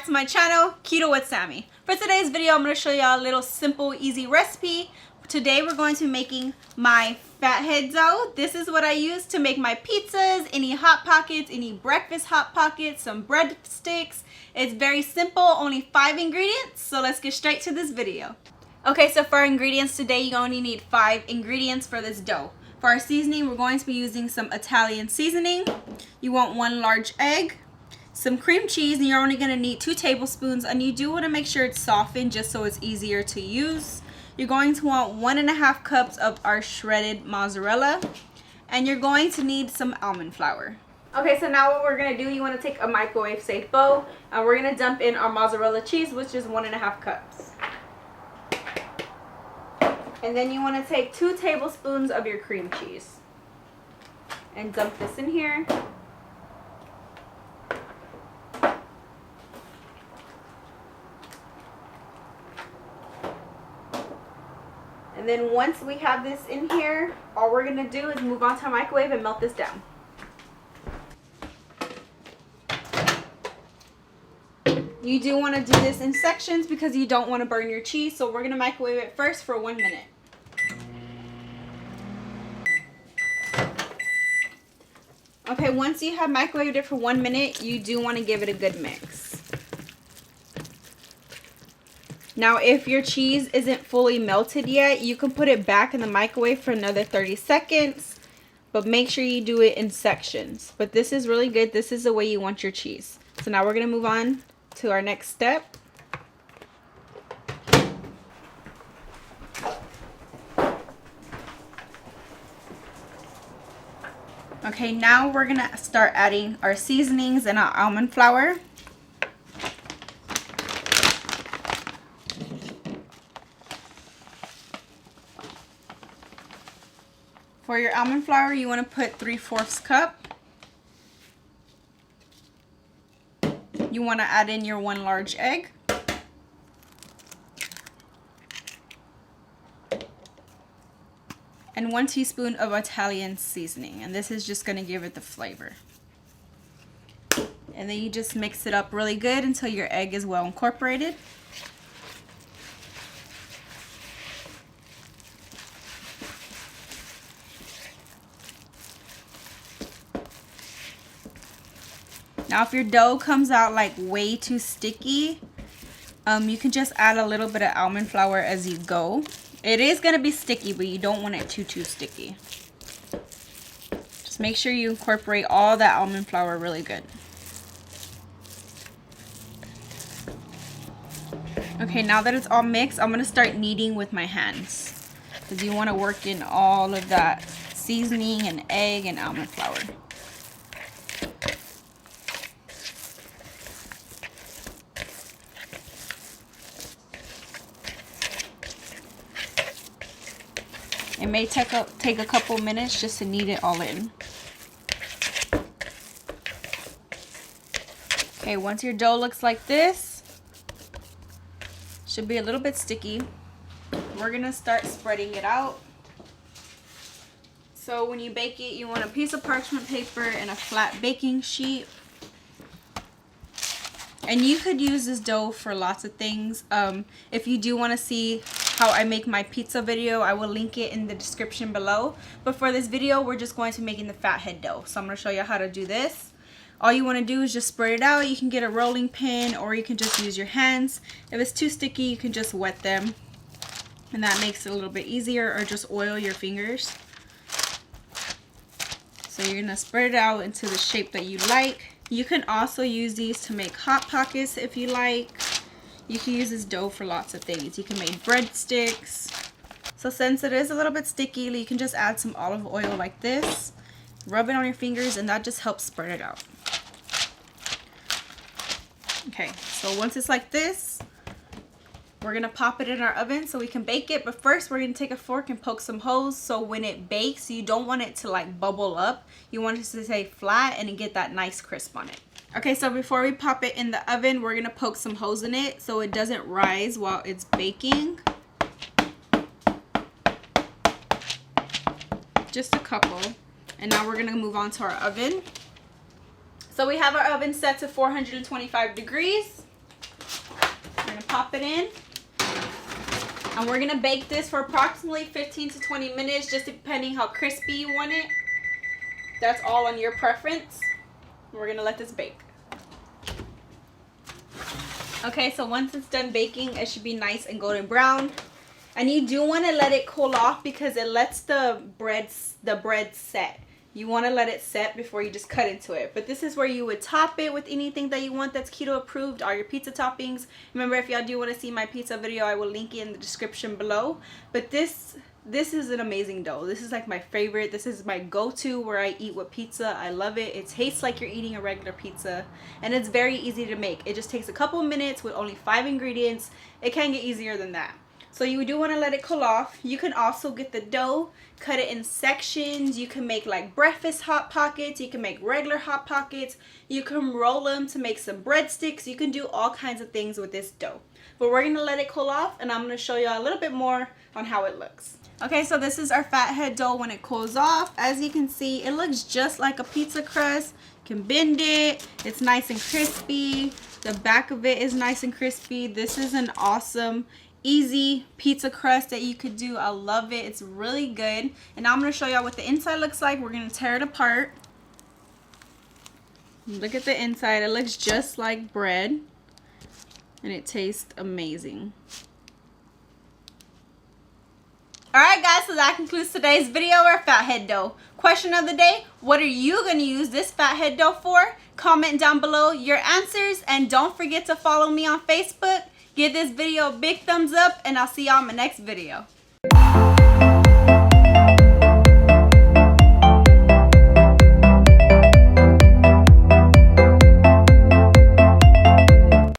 back to my channel, Keto with Sammy. For today's video, I'm going to show y'all a little simple, easy recipe. Today we're going to be making my fathead dough. This is what I use to make my pizzas, any Hot Pockets, any breakfast Hot Pockets, some breadsticks. It's very simple, only 5 ingredients, so let's get straight to this video. Okay, so for our ingredients today, you only need 5 ingredients for this dough. For our seasoning, we're going to be using some Italian seasoning. You want 1 large egg, some cream cheese, and you're only going to need 2 tablespoons, and you do want to make sure it's softened just so it's easier to use. You're going to want 1.5 cups of our shredded mozzarella, and you're going to need some almond flour. Okay, so now what we're going to do, you want to take a microwave safe bowl, and we're going to dump in our mozzarella cheese, which is 1.5 cups. And then you want to take 2 tablespoons of your cream cheese and dump this in here. And then once we have this in here, all we're going to do is move on to our microwave and melt this down. You do want to do this in sections because you don't want to burn your cheese, so we're going to microwave it first for 1 minute. Okay, once you have microwaved it for 1 minute, you do want to give it a good mix. Now, if your cheese isn't fully melted yet, you can put it back in the microwave for another 30 seconds, but make sure you do it in sections. But this is really good. This is the way you want your cheese. So now we're going to move on to our next step. Okay, now we're gonna start adding our seasonings and our almond flour. For your almond flour, you want to put 3/4 cup. You want to add in your 1 large egg. And 1 teaspoon of Italian seasoning. And this is just going to give it the flavor. And then you just mix it up really good until your egg is well incorporated. Now, if your dough comes out like way too sticky, you can just add a little bit of almond flour as you go. It is going to be sticky, but you don't want it too sticky. Just make sure you incorporate all that almond flour really good. Okay, now that it's all mixed, I'm going to start kneading with my hands, because you want to work in all of that seasoning and egg and almond flour. It may take a couple minutes just to knead it all in. Okay, once your dough looks like this, should be a little bit sticky, we're gonna start spreading it out. So when you bake it, you want a piece of parchment paper and a flat baking sheet. And you could use this dough for lots of things. If you do want to see how I make my pizza video, I will link it in the description below. But for this video, we're just going to be making the fathead dough. So I'm going to show you how to do this. All you want to do is just spread it out. You can get a rolling pin, or you can just use your hands. If it's too sticky, you can just wet them, and that makes it a little bit easier, or just oil your fingers. So you're going to spread it out into the shape that you like. You can also use these to make Hot Pockets if you like. You can use this dough for lots of things. You can make breadsticks. So since it is a little bit sticky, you can just add some olive oil like this. Rub it on your fingers, and that just helps spread it out. Okay, so once it's like this, we're going to pop it in our oven so we can bake it. But first, we're going to take a fork and poke some holes so when it bakes, you don't want it to like bubble up. You want it to stay flat and get that nice crisp on it. Okay, so before we pop it in the oven, we're going to poke some holes in it so it doesn't rise while it's baking. Just a couple. And now we're going to move on to our oven. So we have our oven set to 425 degrees. pop it in. And we're gonna bake this for approximately 15 to 20 minutes, just depending how crispy you want it. That's all on your preference. We're gonna let this bake. Okay, so once it's done baking, it should be nice and golden brown. And you do want to let it cool off because it lets the bread set. You want to let it set before you just cut into it. But this is where you would top it with anything that you want that's keto approved, all your pizza toppings. Remember, if y'all do want to see my pizza video, I will link it in the description below. But this is an amazing dough. This is like my favorite. This is my go-to where I eat with pizza. I love it. It tastes like you're eating a regular pizza. And it's very easy to make. It just takes a couple minutes with only 5 ingredients. It can't get easier than that. So you do want to let it cool off. You can also get the dough, cut it in sections. You can make like breakfast hot pockets. You can make regular hot pockets. You can roll them to make some breadsticks. You can do all kinds of things with this dough. But we're going to let it cool off, and I'm going to show you a little bit more on how it looks. Okay, so this is our fathead dough when it cools off. As you can see, it looks just like a pizza crust. You can bend it. It's nice and crispy. The back of it is nice and crispy. This is an awesome easy pizza crust that you could do. I love it. It's really good. And now I'm going to show y'all what the inside looks like. We're going to tear it apart. Look at the inside. It looks just like bread. And it tastes amazing. Alright guys, so that concludes today's video of our fathead dough. Question of the day, what are you going to use this fathead dough for? Comment down below your answers. And don't forget to follow me on Facebook. Give this video a big thumbs up, and I'll see y'all in my next video.